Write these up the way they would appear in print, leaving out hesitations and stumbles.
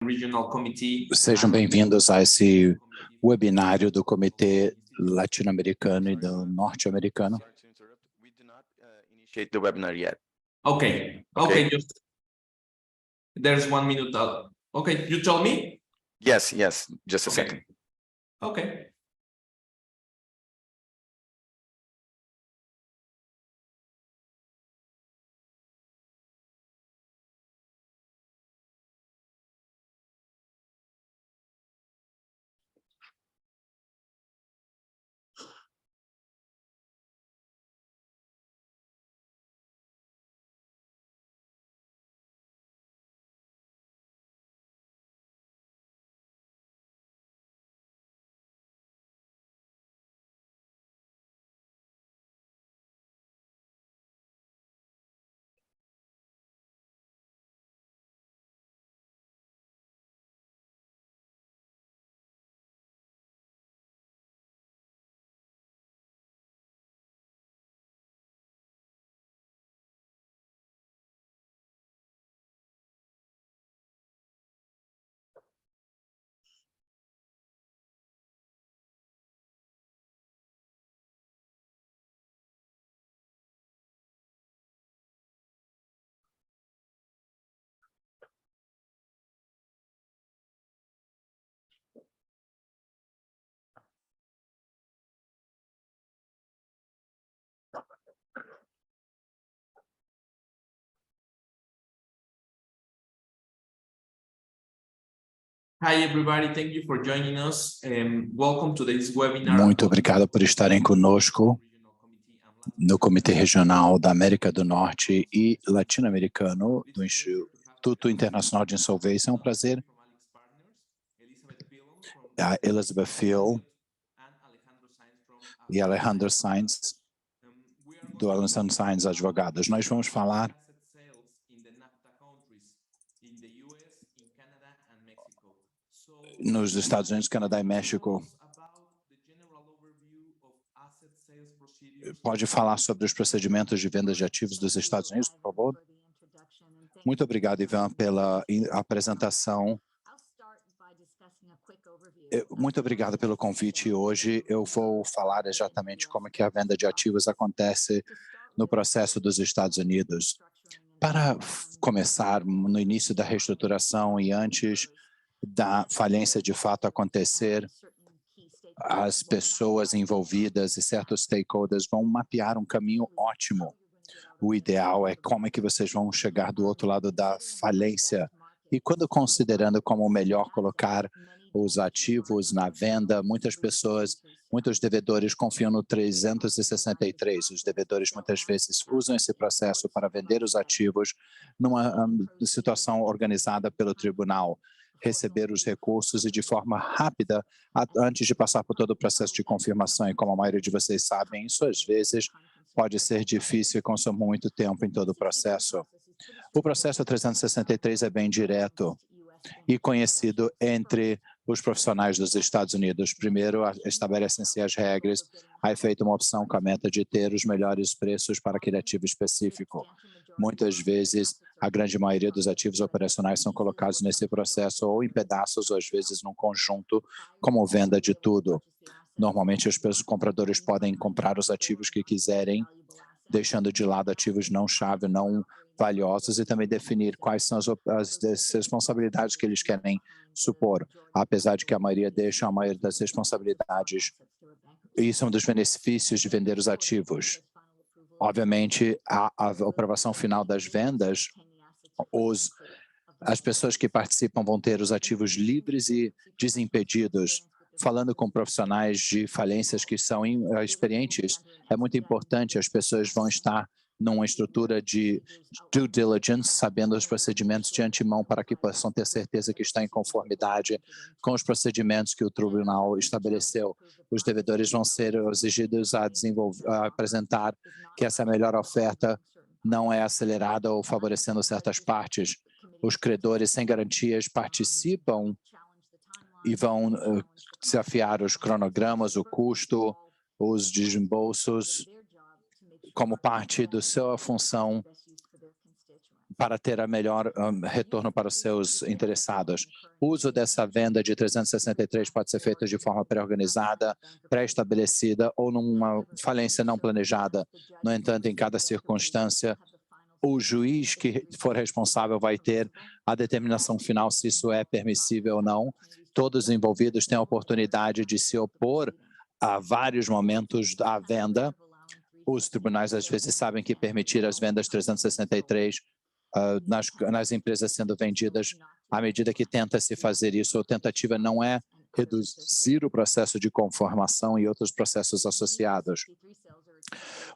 Regional Committee. Sejam bem-vindos a esse webinário do Comitê Latino-Americano e do Norte-Americano. Initiate the webinar yet. Okay. Just there's 1 minute. Okay, you tell me. Yes, just a second. Okay. Hi everybody, thank you for joining us. Welcome to this webinar. Muito obrigado por estarem conosco no Comitê Regional da América do Norte e Latino-Americano do Instituto Internacional de Insolvência. É um prazer. A Elizabeth Phil e Alejandro Sainz, do Alejandro Sainz Advogados. Nós vamos falar nos Estados Unidos, Canadá e México. Pode falar sobre os procedimentos de venda de ativos dos Estados Unidos, por favor? Muito obrigado, Ivan, pela apresentação. Muito obrigado pelo convite. Hoje eu vou falar exatamente como é que a venda de ativos acontece no processo dos Estados Unidos. Para começar, no início da reestruturação e antes da falência de fato acontecer, as pessoas envolvidas e certos stakeholders vão mapear um caminho ótimo. O ideal é como é que vocês vão chegar do outro lado da falência. E quando considerando como melhor colocar os ativos na venda, muitos devedores confiam no 363. Os devedores muitas vezes usam esse processo para vender os ativos numa situação organizada pelo tribunal, receber os recursos e de forma rápida antes de passar por todo o processo de confirmação. E como a maioria de vocês sabem, isso às vezes pode ser difícil e consome muito tempo em todo o processo. O processo 363 é bem direto e conhecido entre os profissionais dos Estados Unidos. Primeiro, estabelecem-se as regras, aí é feita uma opção com a meta de ter os melhores preços para aquele ativo específico. Muitas vezes, a grande maioria dos ativos operacionais são colocados nesse processo ou em pedaços, ou às vezes num conjunto, como venda de tudo. Normalmente, os compradores podem comprar os ativos que quiserem, deixando de lado ativos não-chave, não valiosos, e também definir quais são as responsabilidades que eles querem supor, apesar de que a maioria deixa a maioria das responsabilidades. Isso é um dos benefícios de vender os ativos. Obviamente, a aprovação final das vendas, as pessoas que participam vão ter os ativos livres e desimpedidos. Falando com profissionais de falências que são experientes, é muito importante, as pessoas vão estar numa estrutura de due diligence, sabendo os procedimentos de antemão para que possam ter certeza que está em conformidade com os procedimentos que o tribunal estabeleceu. Os devedores vão ser exigidos a apresentar que essa melhor oferta não é acelerada ou favorecendo certas partes. Os credores sem garantias participam e vão desafiar os cronogramas, o custo, os desembolsos, como parte da sua função para ter a melhor retorno para os seus interessados. O uso dessa venda de 363 pode ser feito de forma pré-organizada, pré-estabelecida ou numa falência não planejada. No entanto, em cada circunstância, o juiz que for responsável vai ter a determinação final se isso é permissível ou não. Todos os envolvidos têm a oportunidade de se opor a vários momentos da venda. Os tribunais, às vezes, sabem que permitir as vendas 363 nas empresas sendo vendidas, à medida que tenta-se fazer isso, a tentativa não é reduzir o processo de conformação e outros processos associados.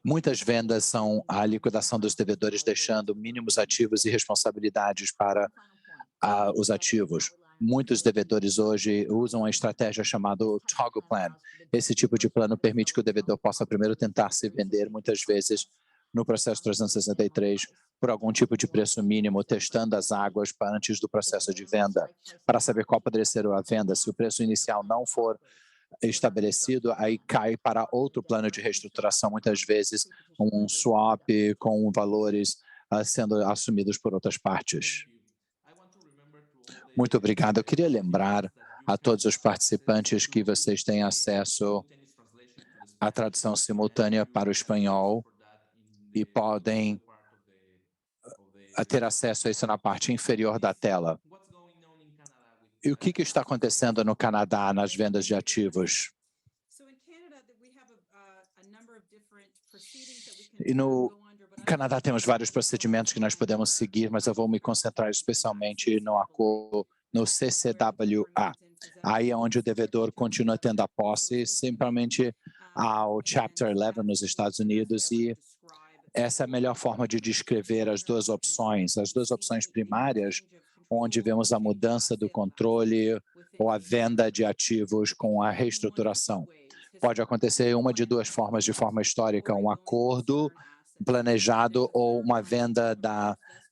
Muitas vendas são a liquidação dos devedores, deixando mínimos ativos e responsabilidades para os ativos. Muitos devedores hoje usam a estratégia chamada toggle plan. Esse tipo de plano permite que o devedor possa primeiro tentar se vender, muitas vezes, no processo 363, por algum tipo de preço mínimo, testando as águas antes do processo de venda, para saber qual poderia ser a venda. Se o preço inicial não for estabelecido, aí cai para outro plano de reestruturação, muitas vezes um swap com valores sendo assumidos por outras partes. Muito obrigado. Eu queria lembrar a todos os participantes que vocês têm acesso à tradução simultânea para o espanhol e podem ter acesso a isso na parte inferior da tela. E o que está acontecendo no Canadá nas vendas de ativos? E no Canadá temos vários procedimentos que nós podemos seguir, mas eu vou me concentrar especialmente no CCWA. Aí é onde o devedor continua tendo a posse, simplesmente ao Chapter 11 nos Estados Unidos, e essa é a melhor forma de descrever as duas opções primárias, onde vemos a mudança do controle ou a venda de ativos com a reestruturação. Pode acontecer uma de duas formas, de forma histórica, um acordo planejado ou uma venda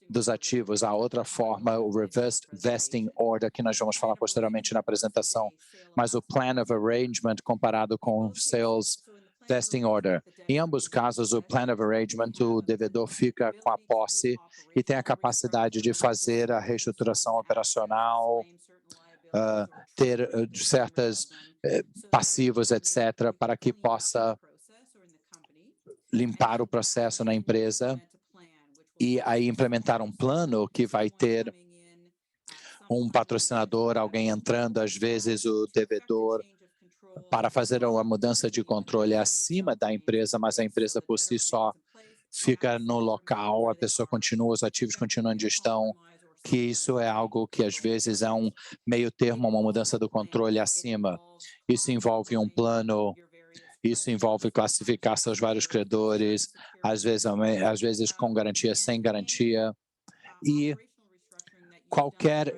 dos ativos. A outra forma, o Reverse Vesting Order, que nós vamos falar posteriormente na apresentação, mas o Plan of Arrangement comparado com o Sales Vesting Order. Em ambos casos, o Plan of Arrangement, o devedor fica com a posse e tem a capacidade de fazer a reestruturação operacional, ter certas passivos, etc., para que possa limpar o processo na empresa e aí implementar um plano que vai ter um patrocinador, alguém entrando, às vezes o devedor, para fazer uma mudança de controle acima da empresa, mas a empresa por si só fica no local, a pessoa continua, os ativos continuam em gestão, que isso é algo que às vezes é um meio termo, uma mudança do controle acima. Isso envolve um plano, isso envolve classificar seus vários credores, às vezes com garantia, sem garantia, e qualquer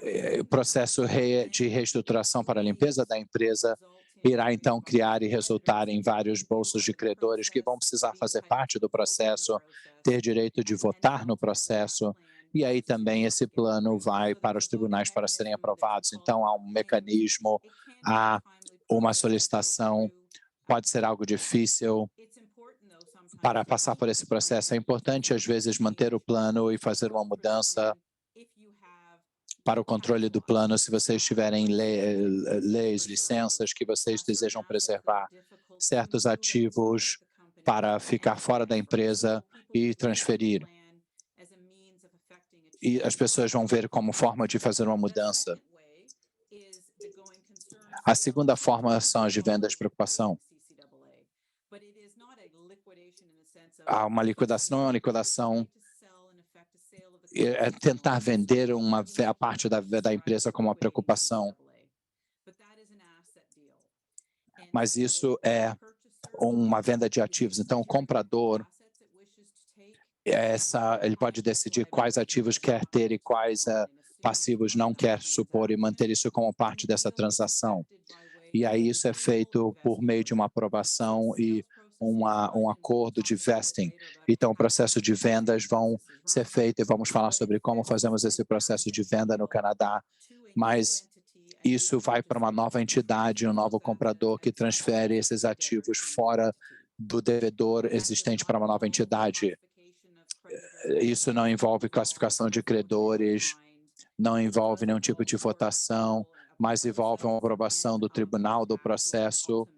processo de reestruturação para a limpeza da empresa irá então criar e resultar em vários bolsos de credores que vão precisar fazer parte do processo, ter direito de votar no processo, e aí também esse plano vai para os tribunais para serem aprovados. Então há um mecanismo, há uma solicitação, pode ser algo difícil para passar por esse processo. É importante, às vezes, manter o plano e fazer uma mudança para o controle do plano, se vocês tiverem leis, licenças que vocês desejam preservar certos ativos para ficar fora da empresa e transferir. E as pessoas vão ver como forma de fazer uma mudança. A segunda forma são as de vendas de preocupação. Há uma liquidação, não é uma liquidação, é tentar vender a parte da empresa como uma preocupação. Mas isso é uma venda de ativos. Então, o comprador, ele pode decidir quais ativos quer ter e quais passivos não quer supor e manter isso como parte dessa transação. E aí isso é feito por meio de uma aprovação e um acordo de vesting. Então, o processo de vendas vão ser feito e vamos falar sobre como fazemos esse processo de venda no Canadá, mas isso vai para uma nova entidade, um novo comprador que transfere esses ativos fora do devedor existente para uma nova entidade. Isso não envolve classificação de credores, não envolve nenhum tipo de votação, mas envolve uma aprovação do tribunal do processo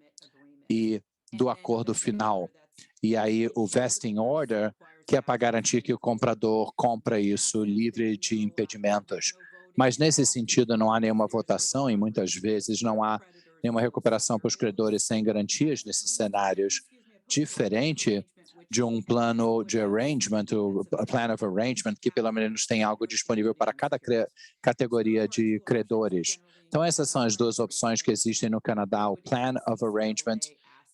e do acordo final. E aí o vesting order, que é para garantir que o comprador compra isso livre de impedimentos. Mas nesse sentido não há nenhuma votação e muitas vezes não há nenhuma recuperação para os credores sem garantias nesses cenários, diferente de um plano de arrangement, o plan of arrangement, que pelo menos tem algo disponível para cada categoria de credores. Então essas são as duas opções que existem no Canadá, o plan of arrangement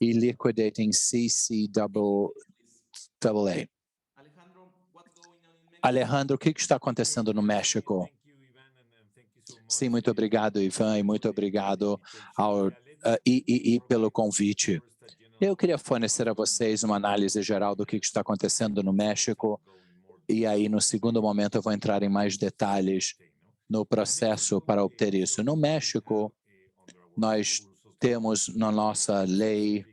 e liquidating CCAA. Alejandro, o que está acontecendo no México? Sim, muito obrigado, Ivan, e muito obrigado ao III pelo convite. Eu queria fornecer a vocês uma análise geral do que está acontecendo no México, e aí no segundo momento eu vou entrar em mais detalhes no processo para obter isso. No México, nós temos na nossa lei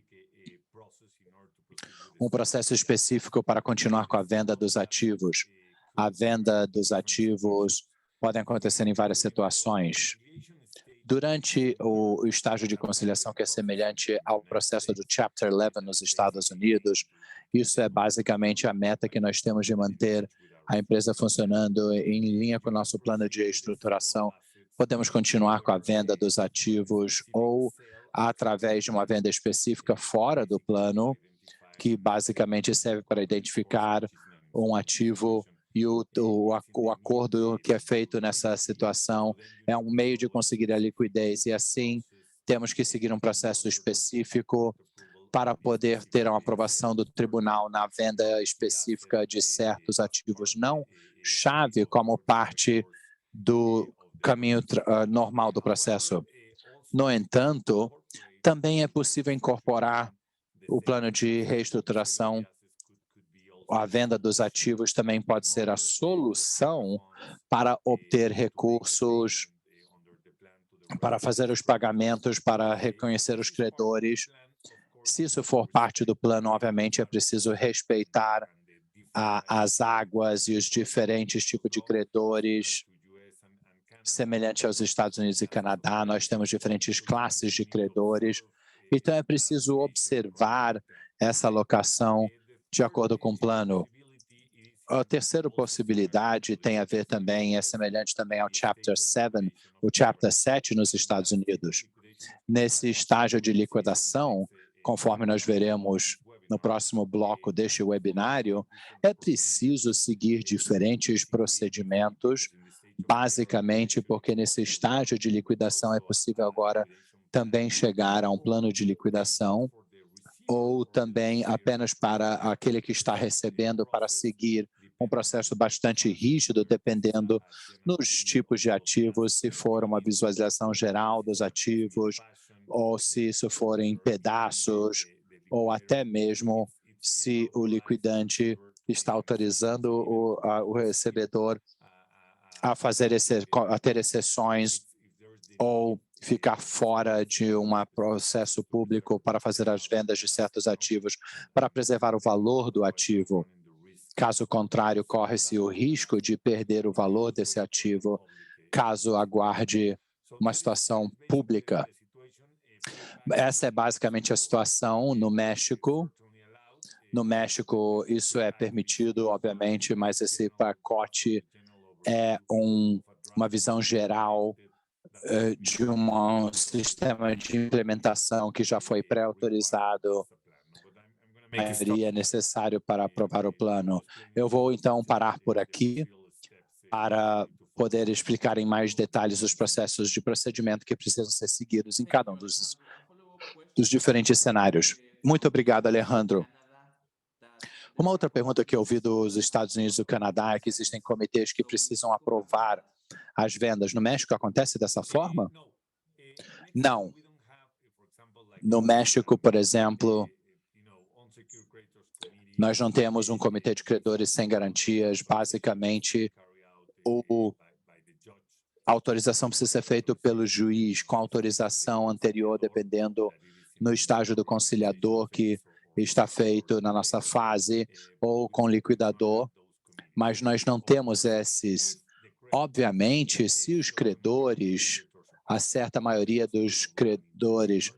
um processo específico para continuar com a venda dos ativos. A venda dos ativos pode acontecer em várias situações. Durante o estágio de conciliação, que é semelhante ao processo do Chapter 11 nos Estados Unidos, isso é basicamente a meta que nós temos de manter a empresa funcionando em linha com o nosso plano de estruturação. Podemos continuar com a venda dos ativos ou através de uma venda específica fora do plano, que basicamente serve para identificar um ativo e o acordo que é feito nessa situação é um meio de conseguir a liquidez e assim temos que seguir um processo específico para poder ter uma aprovação do tribunal na venda específica de certos ativos não chave como parte do caminho normal do processo. No entanto, também é possível incorporar o plano de reestruturação. A venda dos ativos também pode ser a solução para obter recursos, para fazer os pagamentos, para reconhecer os credores. Se isso for parte do plano, obviamente é preciso respeitar as águas e os diferentes tipos de credores. Semelhante aos Estados Unidos e Canadá, nós temos diferentes classes de credores. Então, é preciso observar essa alocação de acordo com o plano. A terceira possibilidade tem a ver também, é semelhante também ao Chapter 7, o Chapter 7 nos Estados Unidos. Nesse estágio de liquidação, conforme nós veremos no próximo bloco deste webinário, é preciso seguir diferentes procedimentos, basicamente porque nesse estágio de liquidação é possível agora também chegar a um plano de liquidação ou também apenas para aquele que está recebendo para seguir um processo bastante rígido, dependendo dos tipos de ativos, se for uma visualização geral dos ativos, ou se isso for em pedaços, ou até mesmo se o liquidante está autorizando o recebedor a ter exceções ou ficar fora de um processo público para fazer as vendas de certos ativos, para preservar o valor do ativo. Caso contrário, corre-se o risco de perder o valor desse ativo, caso aguarde uma situação pública. Essa é basicamente a situação no México. No México, isso é permitido, obviamente, mas esse pacote é uma visão geral de um sistema de implementação que já foi pré-autorizado, seria necessário para aprovar o plano. Eu vou, então, parar por aqui para poder explicar em mais detalhes os processos de procedimento que precisam ser seguidos em cada um dos diferentes cenários. Muito obrigado, Alejandro. Uma outra pergunta que eu ouvi dos Estados Unidos e do Canadá é que existem comitês que precisam aprovar as vendas. No México acontece dessa forma? Não. No México, por exemplo, nós não temos um comitê de credores sem garantias. Basicamente, a autorização precisa ser feita pelo juiz com autorização anterior, dependendo no estágio do conciliador que está feito na nossa fase ou com liquidador. mas nós não temos esses. Obviamente, se os credores, a certa maioria dos credores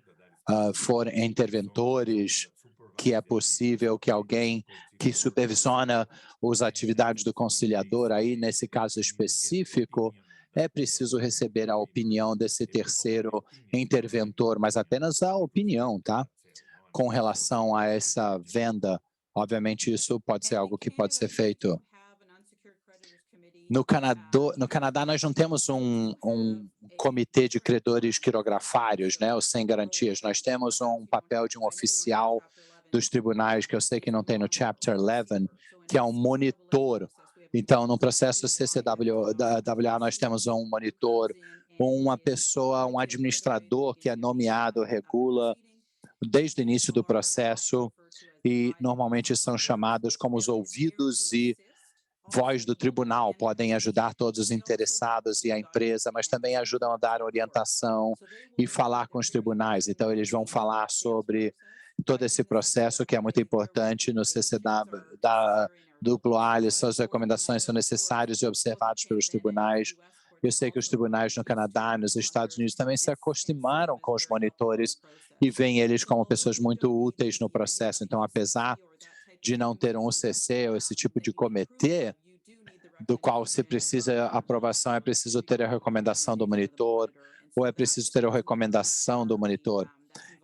forem interventores, que é possível que alguém que supervisiona as atividades do conciliador, aí nesse caso específico, é preciso receber a opinião desse terceiro interventor, mas apenas a opinião, tá? Com relação a essa venda, obviamente isso pode ser algo que pode ser feito. No Canadá, nós não temos um comitê de credores quirografários, né, ou sem garantias. Nós temos um papel de um oficial dos tribunais, que eu sei que não tem no Chapter 11, que é um monitor. Então, no processo CCWA, nós temos um monitor, uma pessoa, um administrador que é nomeado, regula desde o início do processo e normalmente são chamados como os ouvidos e voz do tribunal, podem ajudar todos os interessados e a empresa, mas também ajudam a dar orientação e falar com os tribunais. Então, eles vão falar sobre todo esse processo que é muito importante no CCW, da AAA, suas recomendações são necessárias e observadas pelos tribunais. Eu sei que os tribunais no Canadá, nos Estados Unidos, também se acostumaram com os monitores e veem eles como pessoas muito úteis no processo. Então, apesar de não ter um UCC ou esse tipo de comitê, do qual se precisa aprovação, é preciso ter a recomendação do monitor, ou é preciso ter a recomendação do monitor.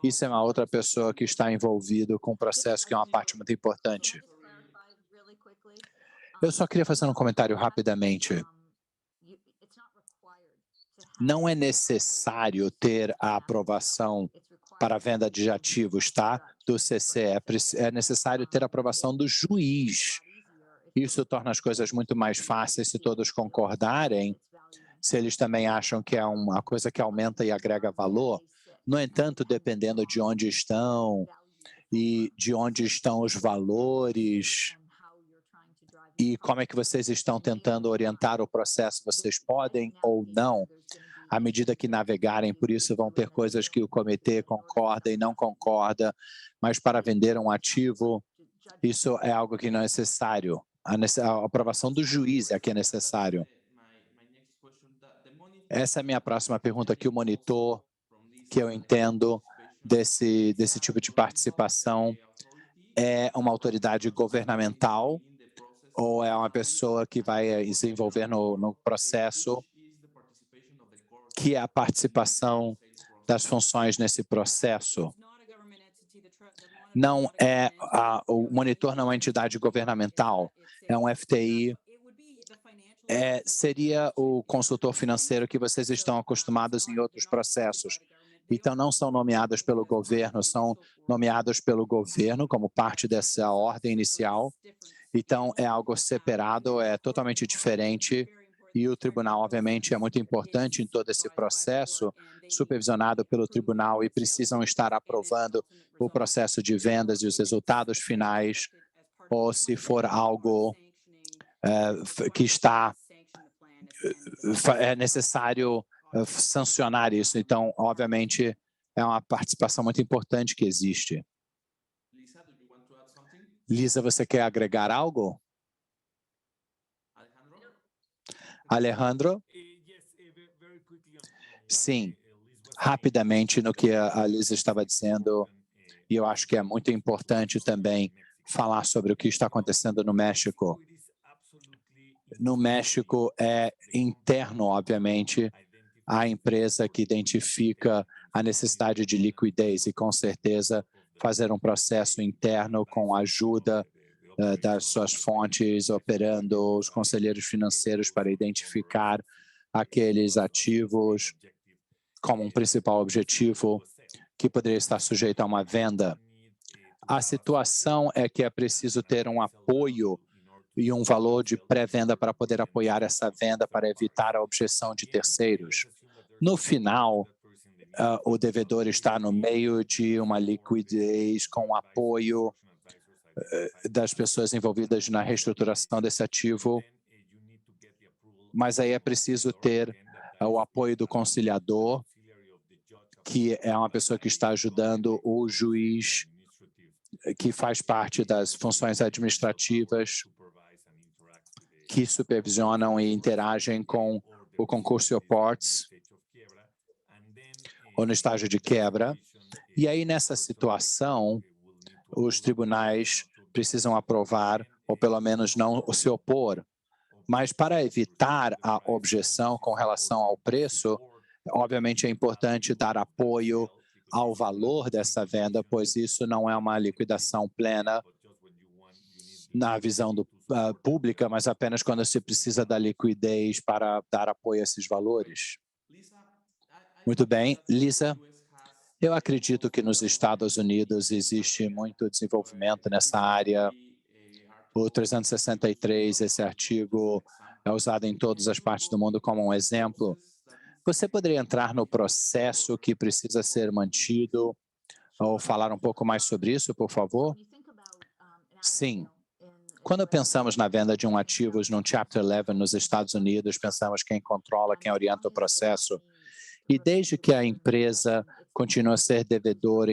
Isso é uma outra pessoa que está envolvida com o processo, que é uma parte muito importante. Eu só queria fazer um comentário rapidamente. Não é necessário ter a aprovação para a venda de ativos, tá? Do CC, é necessário ter a aprovação do juiz. Isso torna as coisas muito mais fáceis se todos concordarem, se eles também acham que é uma coisa que aumenta e agrega valor. No entanto, dependendo de onde estão e de onde estão os valores e como é que vocês estão tentando orientar o processo, vocês podem ou não, à medida que navegarem, por isso vão ter coisas que o comitê concorda e não concorda, mas para vender um ativo, isso é algo que não é necessário. A aprovação do juiz é que é necessário. Essa é a minha próxima pergunta, que o monitor, que eu entendo desse tipo de participação, é uma autoridade governamental ou é uma pessoa que vai se envolver no processo, que é a participação das funções nesse processo? Não é, o monitor não é uma entidade governamental, é um FTI, seria o consultor financeiro que vocês estão acostumados em outros processos. Então, não são nomeados pelo governo, são nomeados pelo governo como parte dessa ordem inicial. Então, é algo separado, é totalmente diferente. E o tribunal, obviamente, é muito importante em todo esse processo, supervisionado pelo tribunal, e precisam estar aprovando o processo de vendas e os resultados finais, ou se for algo que é necessário sancionar isso. Então, obviamente, é uma participação muito importante que existe. Lisa, você quer agregar algo? Alejandro? Sim, rapidamente no que a Lisa estava dizendo, e eu acho que é muito importante também falar sobre o que está acontecendo no México. No México é interno, obviamente, a empresa que identifica a necessidade de liquidez e, com certeza, fazer um processo interno com a ajuda das suas fontes, operando os conselheiros financeiros para identificar aqueles ativos como um principal objetivo que poderia estar sujeito a uma venda. A situação é que é preciso ter um apoio e um valor de pré-venda para poder apoiar essa venda, para evitar a objeção de terceiros. No final, o devedor está no meio de uma liquidez com apoio das pessoas envolvidas na reestruturação desse ativo, mas aí é preciso ter o apoio do conciliador, que é uma pessoa que está ajudando o juiz, que faz parte das funções administrativas que supervisionam e interagem com o concurso reports ou no estágio de quebra. E aí, nessa situação, os tribunais precisam aprovar ou pelo menos não se opor. Mas para evitar a objeção com relação ao preço, obviamente é importante dar apoio ao valor dessa venda, pois isso não é uma liquidação plena na visão pública, mas apenas quando se precisa da liquidez para dar apoio a esses valores. Muito bem, Lisa. Eu acredito que nos Estados Unidos existe muito desenvolvimento nessa área. O 363, esse artigo, é usado em todas as partes do mundo como um exemplo. Você poderia entrar no processo que precisa ser mantido ou falar um pouco mais sobre isso, por favor? Sim. Quando pensamos na venda de ativos num Chapter 11 nos Estados Unidos, pensamos quem controla, quem orienta o processo. E desde que a empresa continua a ser devedor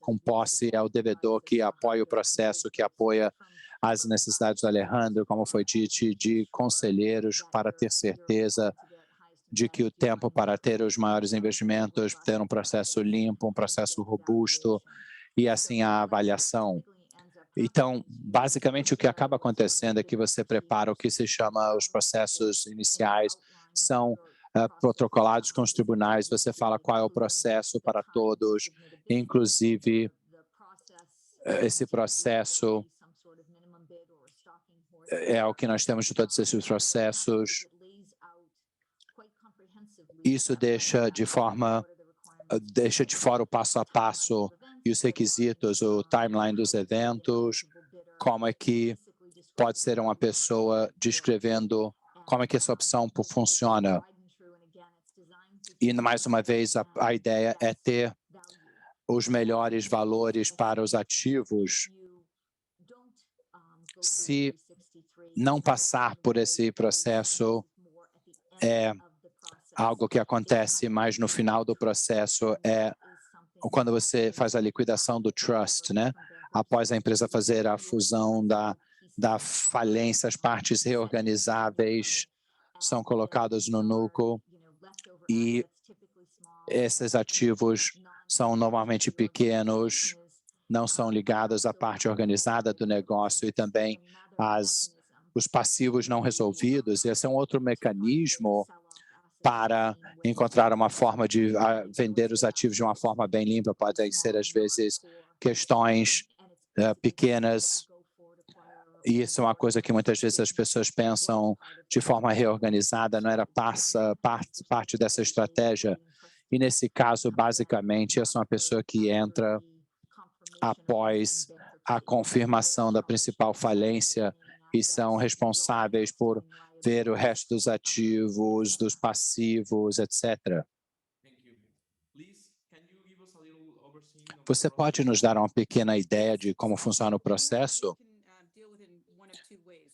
com posse, é o devedor que apoia o processo, que apoia as necessidades do Alejandro, como foi dito, de conselheiros para ter certeza de que o tempo para ter os maiores investimentos, ter um processo limpo, um processo robusto e assim a avaliação. Então, basicamente, o que acaba acontecendo é que você prepara o que se chama os processos iniciais, são protocolados com os tribunais, você fala qual é o processo para todos, inclusive esse processo é o que nós temos de todos esses processos. Isso deixa de fora o passo a passo e os requisitos, o timeline dos eventos, como é que pode ser uma pessoa descrevendo como é que essa opção funciona. E, mais uma vez, a ideia é ter os melhores valores para os ativos. Se não passar por esse processo, é algo que acontece mais no final do processo, é quando você faz a liquidação do trust, né? Após a empresa fazer a fusão da falência, as partes reorganizáveis são colocadas no núcleo e esses ativos são normalmente pequenos, não são ligados à parte organizada do negócio e também os passivos não resolvidos. Esse é um outro mecanismo para encontrar uma forma de vender os ativos de uma forma bem limpa. Podem ser, às vezes, questões pequenas. E isso é uma coisa que muitas vezes as pessoas pensam de forma reorganizada, não era parte dessa estratégia. E nesse caso, basicamente, essa é uma pessoa que entra após a confirmação da principal falência e são responsáveis por ver o resto dos ativos, dos passivos, etc. Você pode nos dar uma pequena ideia de como funciona o processo?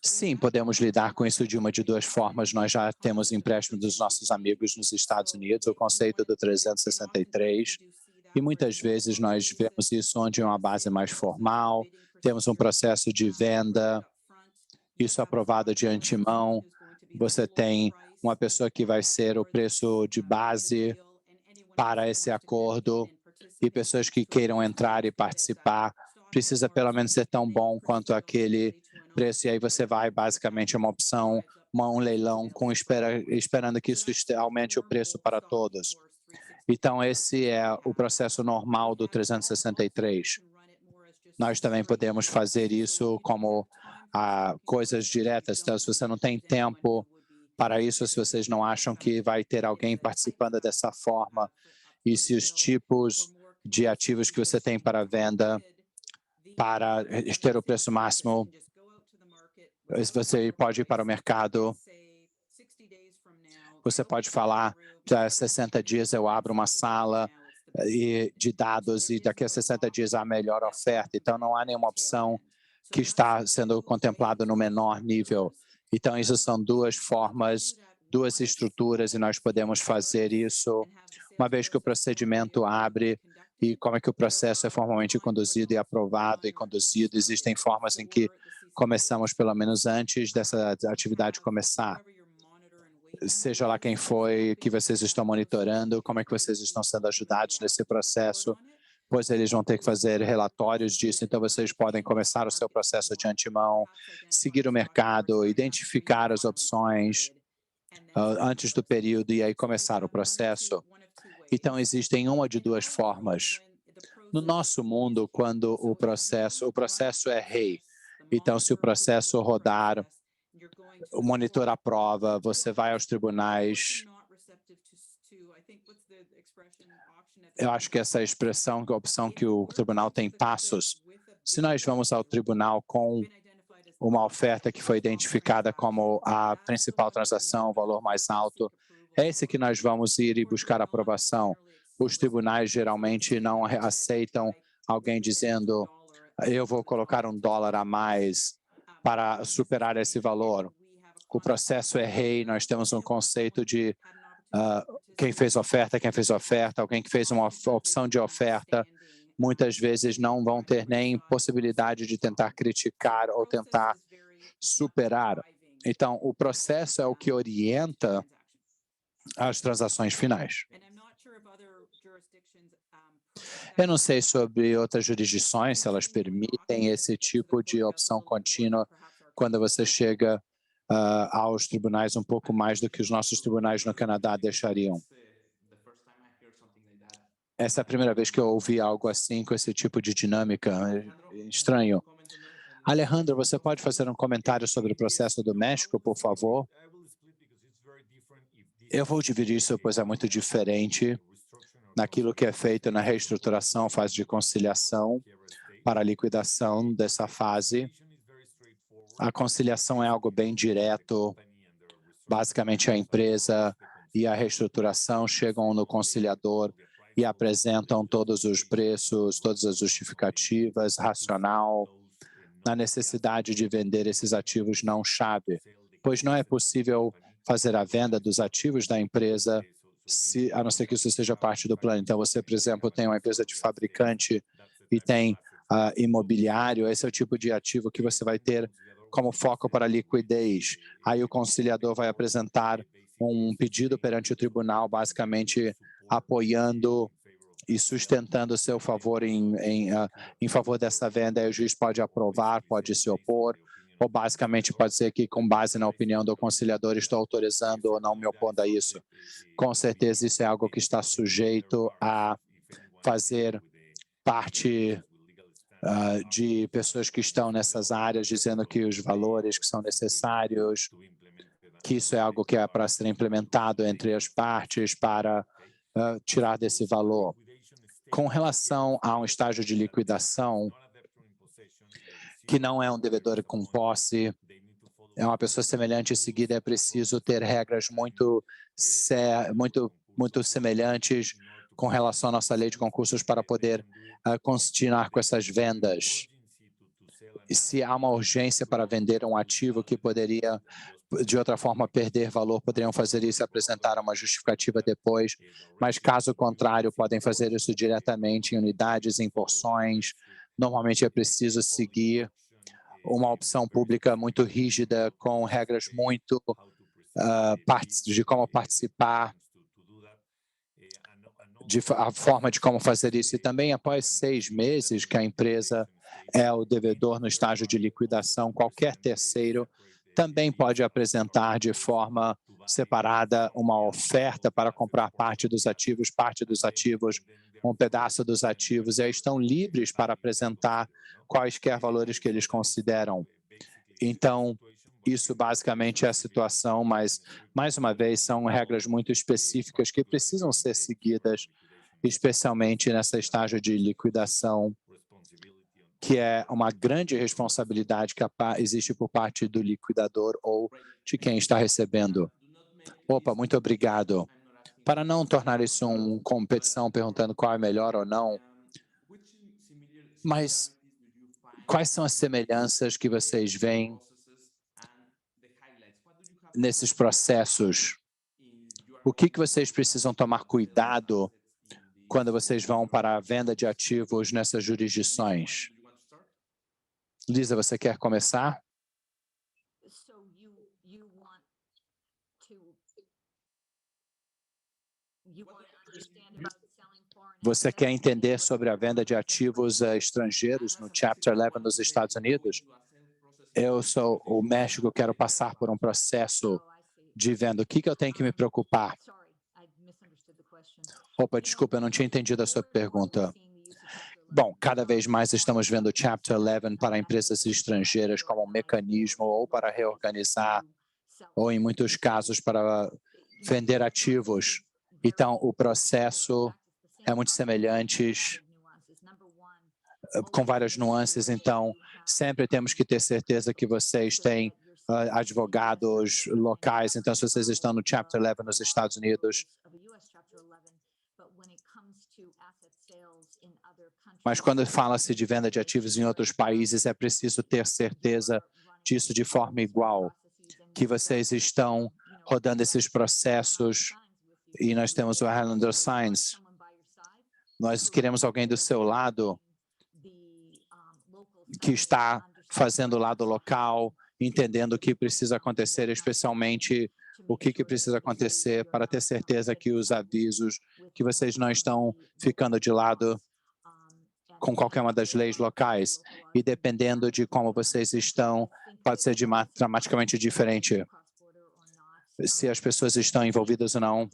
Sim, podemos lidar com isso de duas formas. Nós já temos empréstimo dos nossos amigos nos Estados Unidos, o conceito do 363, e muitas vezes nós vemos isso onde é uma base mais formal, temos um processo de venda, isso aprovado de antemão, você tem uma pessoa que vai ser o preço de base para esse acordo e pessoas que queiram entrar e participar, precisa pelo menos ser tão bom quanto aquele preço, e aí você vai basicamente uma opção, um leilão esperando que isso aumente o preço para todos. Então, esse é o processo normal do 363. Nós também podemos fazer isso como coisas diretas. Então, se você não tem tempo para isso, se vocês não acham que vai ter alguém participando dessa forma, e se os tipos de ativos que você tem para venda, para ter o preço máximo, você pode ir para o mercado, você pode falar, já 60 dias eu abro uma sala de dados e daqui a 60 dias há a melhor oferta. Então, não há nenhuma opção que está sendo contemplado no menor nível. Então, isso são duas formas, duas estruturas e nós podemos fazer isso uma vez que o procedimento abre e como é que o processo é formalmente conduzido e aprovado e conduzido. Existem formas em que começamos pelo menos antes dessa atividade começar. Seja lá quem foi que vocês estão monitorando, como é que vocês estão sendo ajudados nesse processo, pois eles vão ter que fazer relatórios disso, então vocês podem começar o seu processo de antemão, seguir o mercado, identificar as opções antes do período e aí começar o processo. Então, existem uma de duas formas. No nosso mundo, quando o processo é rei. Então, se o processo rodar, o monitor aprova, você vai aos tribunais. Eu acho que essa expressão, que a opção que o tribunal tem passos. Se nós vamos ao tribunal com uma oferta que foi identificada como a principal transação, o valor mais alto, é esse que nós vamos ir e buscar aprovação. Os tribunais geralmente não aceitam alguém dizendo eu vou colocar $1 a mais para superar esse valor. O processo é rei, nós temos um conceito de quem fez oferta, alguém que fez uma opção de oferta, muitas vezes não vão ter nem possibilidade de tentar criticar ou tentar superar. Então, o processo é o que orienta as transações finais. Eu não sei sobre outras jurisdições, se elas permitem esse tipo de opção contínua quando você chega aos tribunais um pouco mais do que os nossos tribunais no Canadá deixariam. Essa é a primeira vez que eu ouvi algo assim, com esse tipo de dinâmica. É estranho. Alejandro, você pode fazer um comentário sobre o processo do México, por favor? Eu vou dividir isso, pois é muito diferente naquilo que é feito na reestruturação, fase de conciliação, para a liquidação dessa fase. A conciliação é algo bem direto. Basicamente, a empresa e a reestruturação chegam no conciliador e apresentam todos os preços, todas as justificativas, racional, na necessidade de vender esses ativos não-chave, pois não é possível fazer a venda dos ativos da empresa, a não ser que isso seja parte do plano. Então, você, por exemplo, tem uma empresa de fabricante e tem imobiliário, esse é o tipo de ativo que você vai ter como foco para liquidez. Aí o conciliador vai apresentar um pedido perante o tribunal, basicamente apoiando e sustentando o seu favor em favor dessa venda. Aí o juiz pode aprovar, pode se opor, ou basicamente pode ser que, com base na opinião do conciliador, estou autorizando ou não me opondo a isso. Com certeza, isso é algo que está sujeito a fazer parte de pessoas que estão nessas áreas, dizendo que os valores que são necessários, que isso é algo que é para ser implementado entre as partes para tirar desse valor. Com relação a um estágio de liquidação, que não é um devedor com posse, é uma pessoa semelhante e seguida, é preciso ter regras muito semelhantes com relação à nossa lei de concursos para poder continuar com essas vendas. E se há uma urgência para vender um ativo que poderia, de outra forma, perder valor, poderiam fazer isso e apresentar uma justificativa depois, mas caso contrário, podem fazer isso diretamente em unidades, em porções. Normalmente é preciso seguir uma opção pública muito rígida, com regras muito de como participar, a forma de como fazer isso. E também, após 6 meses que a empresa é o devedor no estágio de liquidação, qualquer terceiro também pode apresentar de forma separada uma oferta para comprar parte dos ativos, um pedaço dos ativos, e aí estão livres para apresentar quaisquer valores que eles consideram. Então, isso basicamente é a situação, mas, mais uma vez, são regras muito específicas que precisam ser seguidas, especialmente nessa estágio de liquidação, que é uma grande responsabilidade que existe por parte do liquidador ou de quem está recebendo. Opa, muito obrigado. Para não tornar isso uma competição perguntando qual é melhor ou não, mas quais são as semelhanças que vocês veem nesses processos? O que vocês precisam tomar cuidado quando vocês vão para a venda de ativos nessas jurisdições? Lisa, você quer começar? Você quer entender sobre a venda de ativos estrangeiros no Chapter 11 nos Estados Unidos? Eu sou o México, quero passar por um processo de venda. O que eu tenho que me preocupar? Opa, desculpa, eu não tinha entendido a sua pergunta. Bom, cada vez mais estamos vendo o Chapter 11 para empresas estrangeiras como um mecanismo ou para reorganizar, ou em muitos casos para vender ativos. Então, o processo é muito semelhante, com várias nuances. Então, sempre temos que ter certeza que vocês têm advogados locais. Então, se vocês estão no Chapter 11 nos Estados Unidos, mas quando fala-se de venda de ativos em outros países, é preciso ter certeza disso de forma igual, que vocês estão rodando esses processos. E nós temos o Highlander Science. Nós queremos alguém do seu lado que está fazendo o lado local, entendendo o que precisa acontecer, especialmente o que precisa acontecer para ter certeza que os avisos, que vocês não estão ficando de lado com qualquer uma das leis locais. E dependendo de como vocês estão, pode ser dramaticamente diferente. Se as pessoas estão envolvidas ou não.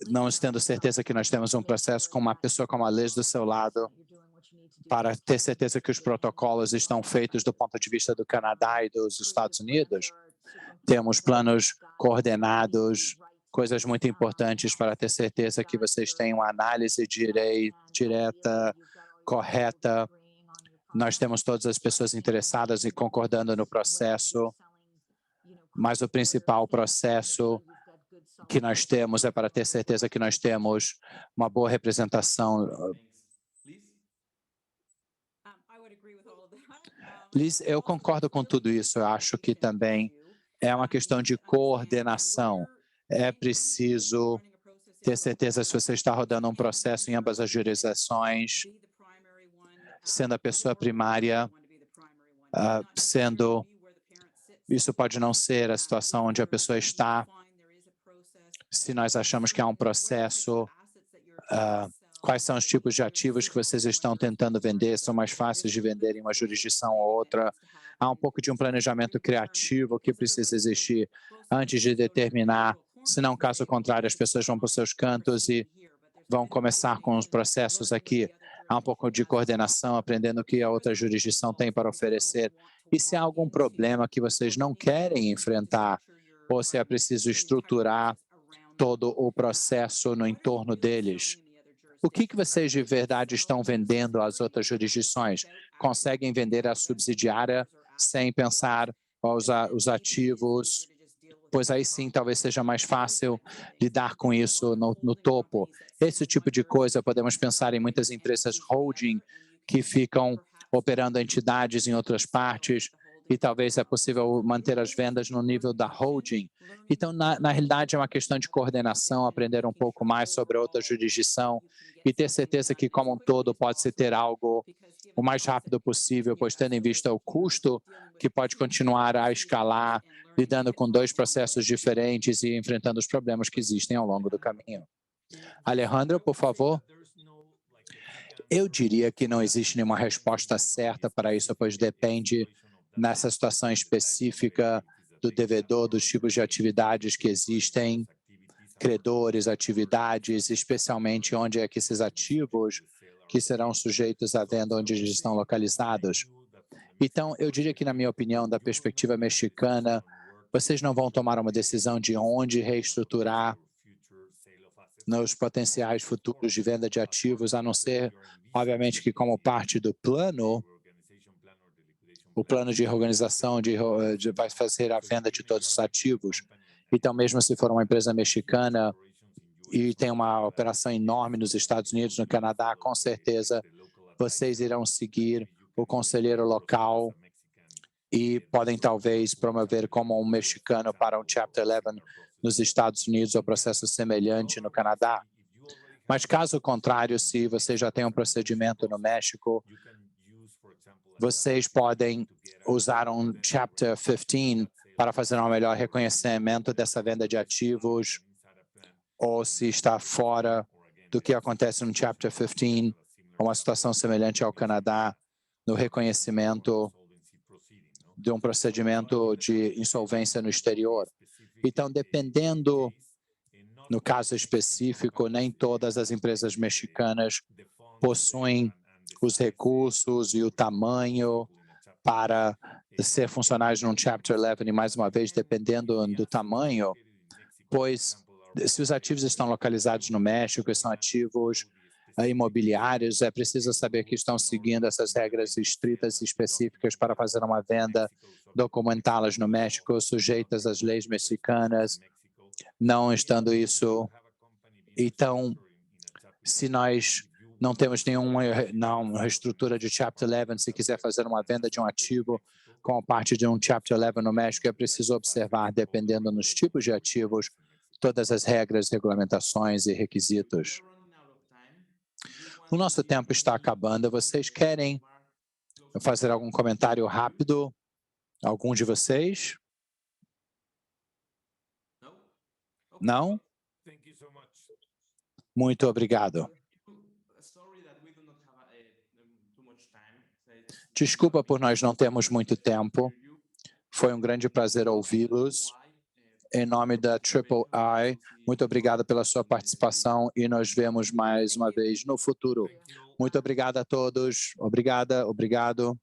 Não tendo certeza que nós temos um processo com uma pessoa como a Liz do seu lado, para ter certeza que os protocolos estão feitos do ponto de vista do Canadá e dos Estados Unidos. Temos planos coordenados, coisas muito importantes para ter certeza que vocês têm uma análise direta, correta. Nós temos todas as pessoas interessadas e concordando no processo, mas o principal processo que nós temos é para ter certeza que nós temos uma boa representação. Liz, eu concordo com tudo isso. Eu acho que também é uma questão de coordenação. É preciso ter certeza se você está rodando um processo em ambas as jurisdições, sendo a pessoa primária, isso pode não ser a situação onde a pessoa está. Se nós achamos que há um processo, quais são os tipos de ativos que vocês estão tentando vender? São mais fáceis de vender em uma jurisdição ou outra? Há um pouco de um planejamento criativo que precisa existir antes de determinar, senão, caso contrário, as pessoas vão para os seus cantos e vão começar com os processos aqui. Há um pouco de coordenação, aprendendo o que a outra jurisdição tem para oferecer. E se há algum problema que vocês não querem enfrentar, ou se é preciso estruturar todo o processo no entorno deles. O que vocês de verdade estão vendendo às outras jurisdições? Conseguem vender a subsidiária sem pensar os ativos? Pois aí sim, talvez seja mais fácil lidar com isso no topo. Esse tipo de coisa, podemos pensar em muitas empresas holding que ficam operando entidades em outras partes, e talvez é possível manter as vendas no nível da holding. Então, na realidade, é uma questão de coordenação, aprender um pouco mais sobre outra jurisdição e ter certeza que, como um todo, pode-se ter algo o mais rápido possível, pois tendo em vista o custo que pode continuar a escalar, lidando com dois processos diferentes e enfrentando os problemas que existem ao longo do caminho. Alejandro, por favor. Eu diria que não existe nenhuma resposta certa para isso, pois depende nessa situação específica do devedor, dos tipos de atividades que existem, credores, atividades, especialmente onde é que esses ativos que serão sujeitos à venda, onde eles estão localizados. Então, eu diria que, na minha opinião, da perspectiva mexicana, vocês não vão tomar uma decisão de onde reestruturar nos potenciais futuros de venda de ativos, a não ser, obviamente, que como parte do plano, o plano de reorganização vai fazer a venda de todos os ativos. Então, mesmo se for uma empresa mexicana e tem uma operação enorme nos Estados Unidos, no Canadá, com certeza vocês irão seguir o conselheiro local e podem talvez promover como um mexicano para um Chapter 11 nos Estados Unidos ou processo semelhante no Canadá. Mas caso contrário, se você já tem um procedimento no México, vocês podem usar um Chapter 15 para fazer um melhor reconhecimento dessa venda de ativos ou se está fora do que acontece no Chapter 15, uma situação semelhante ao Canadá, no reconhecimento de um procedimento de insolvência no exterior. Então, dependendo, no caso específico, nem todas as empresas mexicanas possuem os recursos e o tamanho para ser funcionários num Chapter 11, e mais uma vez, dependendo do tamanho, pois se os ativos estão localizados no México e são ativos imobiliários, é preciso saber que estão seguindo essas regras estritas e específicas para fazer uma venda, documentá-las no México, sujeitas às leis mexicanas, não estando isso. Então, se nós não temos nenhuma estrutura de Chapter 11, se quiser fazer uma venda de um ativo como parte de um Chapter 11 no México, é preciso observar, dependendo dos tipos de ativos, todas as regras, regulamentações e requisitos. O nosso tempo está acabando. Vocês querem fazer algum comentário rápido? Algum de vocês? Não? Muito obrigado. Desculpa por nós não termos muito tempo. Foi um grande prazer ouvi-los. Em nome da Triple I, muito obrigado pela sua participação e nos vemos mais uma vez no futuro. Muito obrigado a todos. Obrigada, obrigado.